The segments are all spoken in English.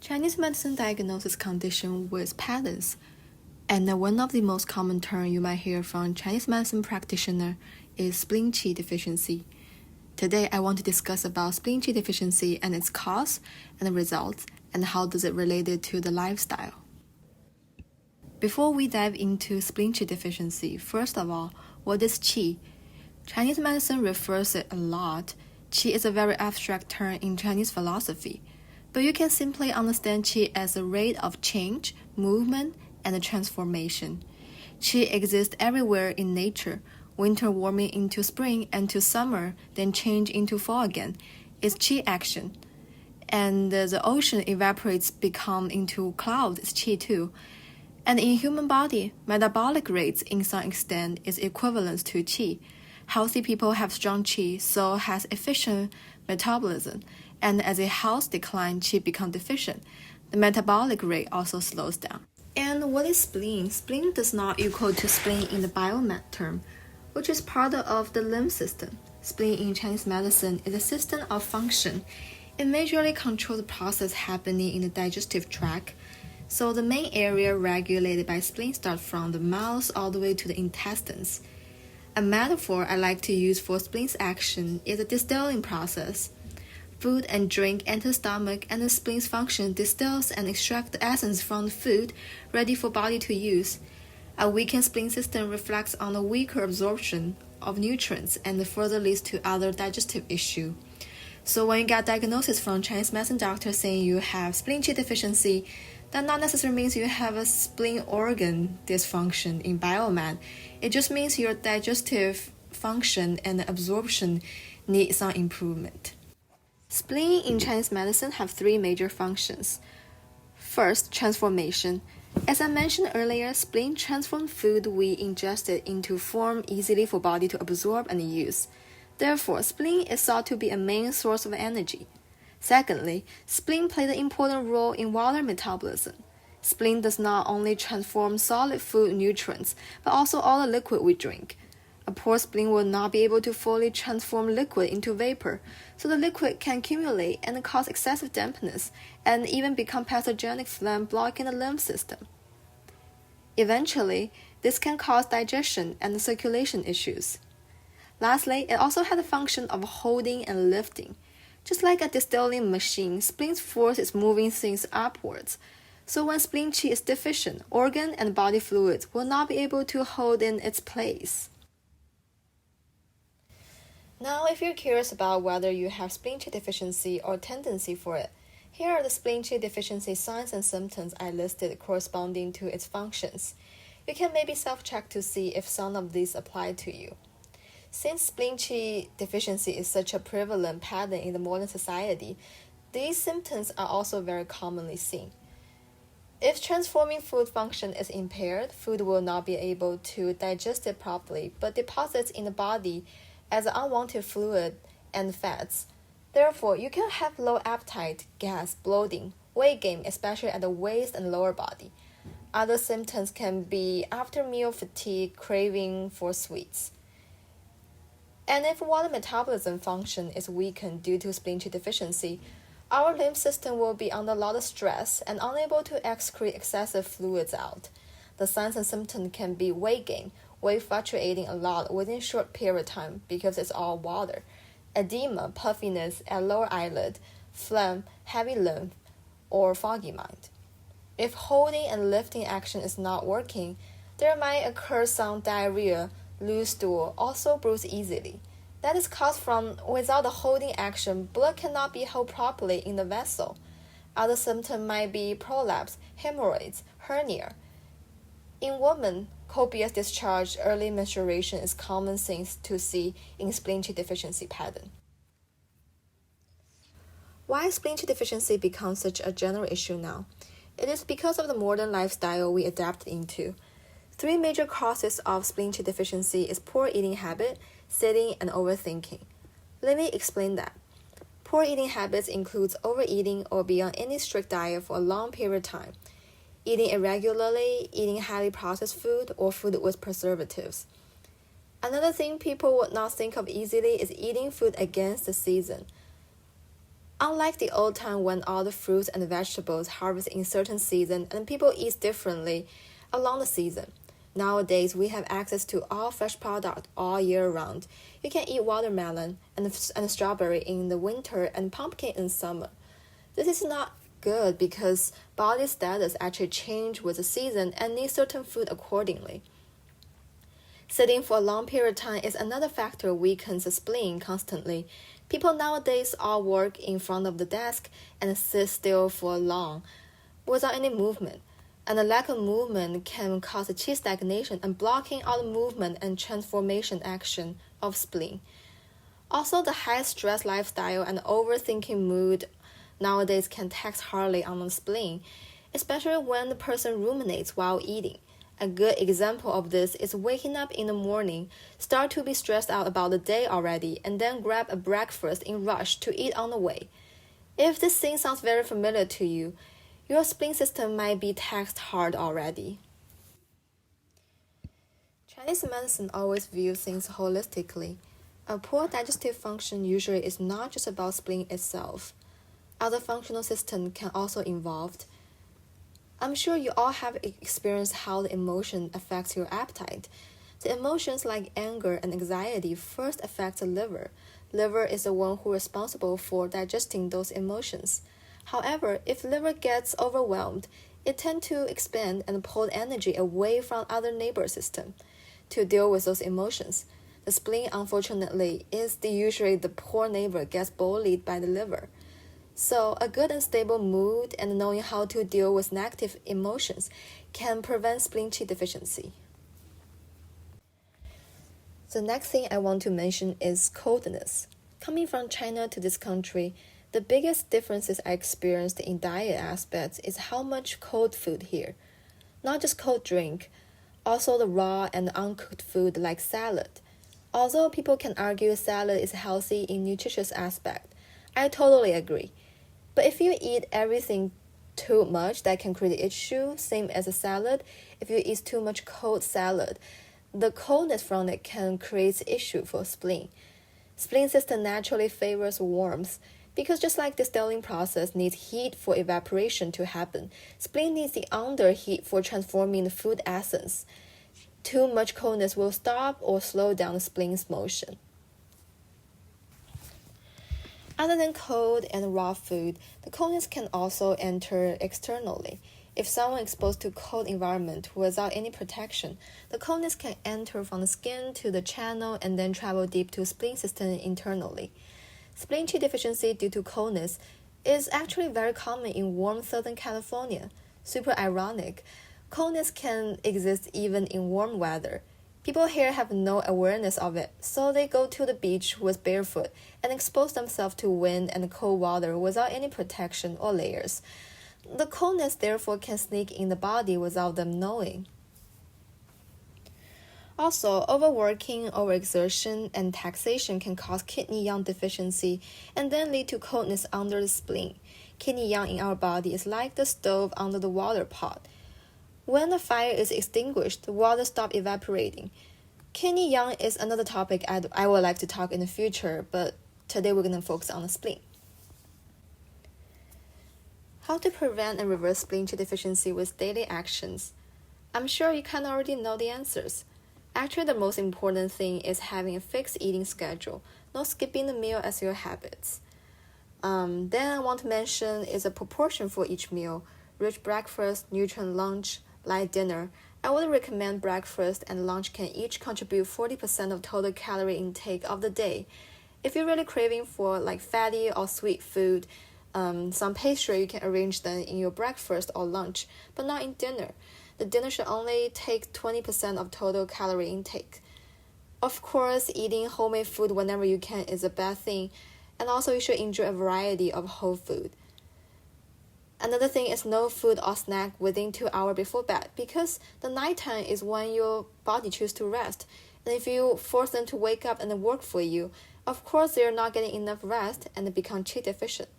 Chinese medicine diagnoses condition with patterns, and one of the most common terms you might hear from Chinese medicine practitioner is Spleen QI Deficiency. Today, I want to discuss about Spleen QI Deficiency and its cause and the results, and how does it relate to the lifestyle. Before we dive into Spleen QI Deficiency, first of all, what is qi? Chinese medicine refers it a lot. Qi is a very abstract term in Chinese philosophy, but you can simply understand qi as a rate of change, movement, and transformation. Qi exists everywhere in nature. Winter warming into spring and to summer, then change into fall again, is qi action. And the ocean evaporates, become into clouds, is qi too. And in human body, metabolic rates in some extent is equivalent to qi. Healthy people have strong qi, so has efficient metabolism. And as a health declines, qi becomes deficient. The metabolic rate also slows down. And what is spleen? Spleen does not equal to spleen in the biomed term, which is part of the lymph system. Spleen in Chinese medicine is a system of function. It majorly controls the process happening in the digestive tract. So the main area regulated by spleen starts from the mouth all the way to the intestines. A metaphor I like to use for spleen's action is a distilling process. Food and drink enter the stomach, and the spleen's function distills and extracts the essence from the food ready for body to use. A weakened spleen system reflects on a weaker absorption of nutrients and further leads to other digestive issues. So when you get diagnosis from Chinese medicine doctor saying you have spleen QI deficiency, that not necessarily means you have a spleen organ dysfunction in biomed. It just means your digestive function and absorption need some improvement. Spleen in Chinese medicine have three major functions. First, transformation. As I mentioned earlier, spleen transforms food we ingested into form easily for body to absorb and use. Therefore, spleen is thought to be a main source of energy. Secondly, spleen plays an important role in water metabolism. Spleen does not only transform solid food nutrients, but also all the liquid we drink. A poor spleen will not be able to fully transform liquid into vapor, so the liquid can accumulate and cause excessive dampness, and even become pathogenic phlegm blocking the lymph system. Eventually, this can cause digestion and circulation issues. Lastly, it also has the function of holding and lifting. Just like a distilling machine, spleen's force is moving things upwards. So when spleen qi is deficient, organ and body fluids will not be able to hold in its place. Now, if you're curious about whether you have spleen QI deficiency or tendency for it, here are the spleen QI deficiency signs and symptoms I listed corresponding to its functions. You can maybe self-check to see if some of these apply to you. Since spleen QI deficiency is such a prevalent pattern in the modern society, these symptoms are also very commonly seen. If transforming food function is impaired, food will not be able to digest it properly, but deposits in the body as unwanted fluid and fats. Therefore, you can have low appetite, gas, bloating, weight gain, especially at the waist and lower body. Other symptoms can be after meal fatigue, craving for sweets. And if water metabolism function is weakened due to spleen QI deficiency, our lymph system will be under a lot of stress and unable to excrete excessive fluids out. The signs and symptoms can be weight gain, weight fluctuating a lot within a short period of time because it's all water, edema, puffiness at lower eyelid, phlegm, heavy lymph, or foggy mind. If holding and lifting action is not working, there might occur some diarrhea, loose stool, also bruise easily. That is caused from without the holding action, blood cannot be held properly in the vessel. Other symptoms might be prolapse, hemorrhoids, hernia. In women, copious discharge, early menstruation is common things to see in spleen QI deficiency pattern. Why spleen QI deficiency becomes such a general issue now? It is because of the modern lifestyle we adapted into. Three major causes of spleen QI deficiency is poor eating habit, sitting, and overthinking. Let me explain that. Poor eating habits includes overeating or being on any strict diet for a long period of time, eating irregularly, eating highly processed food, or food with preservatives. Another thing people would not think of easily is eating food against the season. Unlike the old time when all the fruits and vegetables harvest in certain season and people eat differently along the season, nowadays we have access to all fresh product all year round. You can eat watermelon and strawberry in the winter and pumpkin in summer. This is not good because body status actually change with the season and needs certain food accordingly. Sitting for a long period of time is another factor weakens the spleen constantly. People nowadays all work in front of the desk and sit still for long without any movement. And the lack of movement can cause a chi stagnation and blocking all the movement and transformation action of spleen. Also, the high stress lifestyle and overthinking mood nowadays can tax hardly on the spleen, especially when the person ruminates while eating. A good example of this is waking up in the morning, start to be stressed out about the day already, and then grab a breakfast in rush to eat on the way. If this thing sounds very familiar to you, your spleen system might be taxed hard already. Chinese medicine always views things holistically. A poor digestive function usually is not just about spleen itself. Other functional systems can also involved. I'm sure you all have experienced how the emotion affects your appetite. The emotions like anger and anxiety first affect the liver. Liver is the one who is responsible for digesting those emotions. However, if liver gets overwhelmed, it tends to expand and pull energy away from other neighbor system to deal with those emotions. The spleen, unfortunately, is usually the poor neighbor gets bullied by the liver. So a good and stable mood and knowing how to deal with negative emotions can prevent spleen QI deficiency. The next thing I want to mention is coldness. Coming from China to this country, the biggest differences I experienced in diet aspects is how much cold food here. Not just cold drink, also the raw and uncooked food like salad. Although people can argue salad is healthy in nutritious aspect, I totally agree. But if you eat everything too much, that can create an issue, same as a salad. If you eat too much cold salad, the coldness from it can create issue for spleen. Spleen system naturally favors warmth because just like distilling process needs heat for evaporation to happen, spleen needs the under heat for transforming the food essence. Too much coldness will stop or slow down the spleen's motion. Other than cold and raw food, the coldness can also enter externally. If someone exposed to cold environment without any protection, the coldness can enter from the skin to the channel and then travel deep to spleen system internally. Spleen QI deficiency due to coldness is actually very common in warm Southern California. Super ironic, coldness can exist even in warm weather. People here have no awareness of it, so they go to the beach with barefoot and expose themselves to wind and cold water without any protection or layers. The coldness therefore can sneak in the body without them knowing. Also, overworking, overexertion, and taxation can cause kidney yang deficiency and then lead to coldness under the spleen. Kidney yang in our body is like the stove under the water pot. When the fire is extinguished, the water stops evaporating. Kidney yang is another topic I would like to talk in the future, but today we're going to focus on the spleen. How to prevent and reverse spleen QI deficiency with daily actions? I'm sure you kind of already know the answers. Actually, the most important thing is having a fixed eating schedule, not skipping the meal as your habits. Then I want to mention is a proportion for each meal: rich breakfast, nutrient lunch, light dinner. I would recommend breakfast and lunch can each contribute 40% of total calorie intake of the day. If you're really craving for like fatty or sweet food, some pastry, you can arrange them in your breakfast or lunch, but not in dinner. The dinner should only take 20% of total calorie intake. Of course, eating homemade food whenever you can is a bad thing, and also you should enjoy a variety of whole food. Another thing is no food or snack within 2 hours before bed, because the nighttime is when your body chooses to rest. And if you force them to wake up and work for you, of course they're not getting enough rest and they become QI deficient.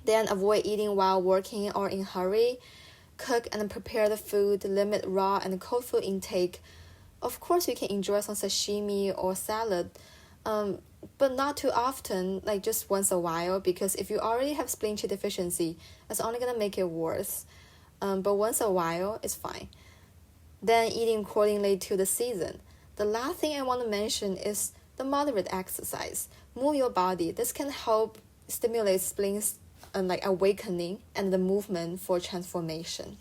Then avoid eating while working or in a hurry. Cook and prepare the food, limit raw and cold food intake. Of course you can enjoy some sashimi or salad, but not too often, like just once a while, because if you already have spleen qi deficiency, it's only gonna make it worse. But once a while, it's fine. Then eating accordingly to the season. The last thing I want to mention is the moderate exercise. Move your body. This can help stimulate spleen's awakening and the movement for transformation.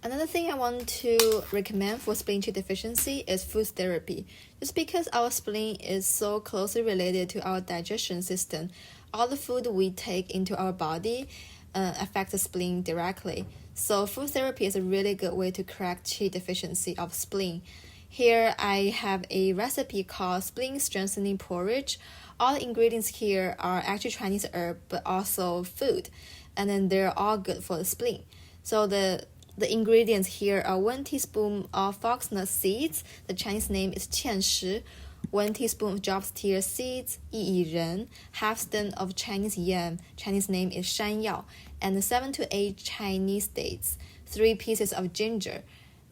Another thing I want to recommend for spleen qi deficiency is food therapy. Just because our spleen is so closely related to our digestion system, all the food we take into our body affects the spleen directly. So food therapy is a really good way to correct qi deficiency of spleen. Here I have a recipe called spleen strengthening porridge. All the ingredients here are actually Chinese herb, but also food, and then they're all good for the spleen. So the ingredients here are 1 teaspoon of foxnut seeds, the Chinese name is 芡实, 1 teaspoon of job's-tear seeds, 薏苡仁, half stem of Chinese yam, Chinese name is 山药, and 7 to 8 Chinese dates, 3 pieces of ginger,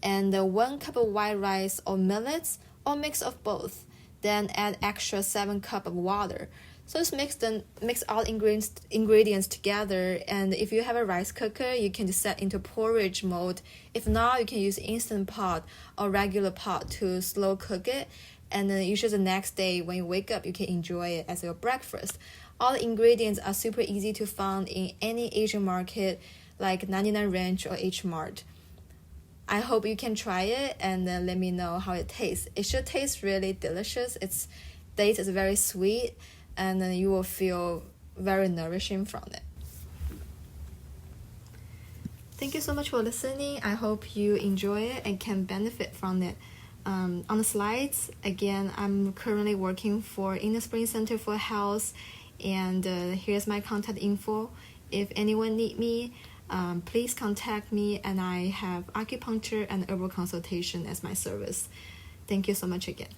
and 1 cup of white rice or millets, or mix of both. Then add extra 7 cups of water. So just mix all ingredients together, and if you have a rice cooker, you can just set into porridge mode. If not, you can use instant pot or regular pot to slow cook it, and then usually the next day when you wake up, you can enjoy it as your breakfast. All the ingredients are super easy to find in any Asian market like 99 Ranch or H Mart. I hope you can try it and then let me know how it tastes. It should taste really delicious. Its taste is very sweet, and then you will feel very nourishing from it. Thank you so much for listening. I hope you enjoy it and can benefit from it. On the slides, again, I'm currently working for Inner Spring Center for Health, and here's my contact info. If anyone need me, please contact me, and I have acupuncture and herbal consultation as my service. Thank you so much again.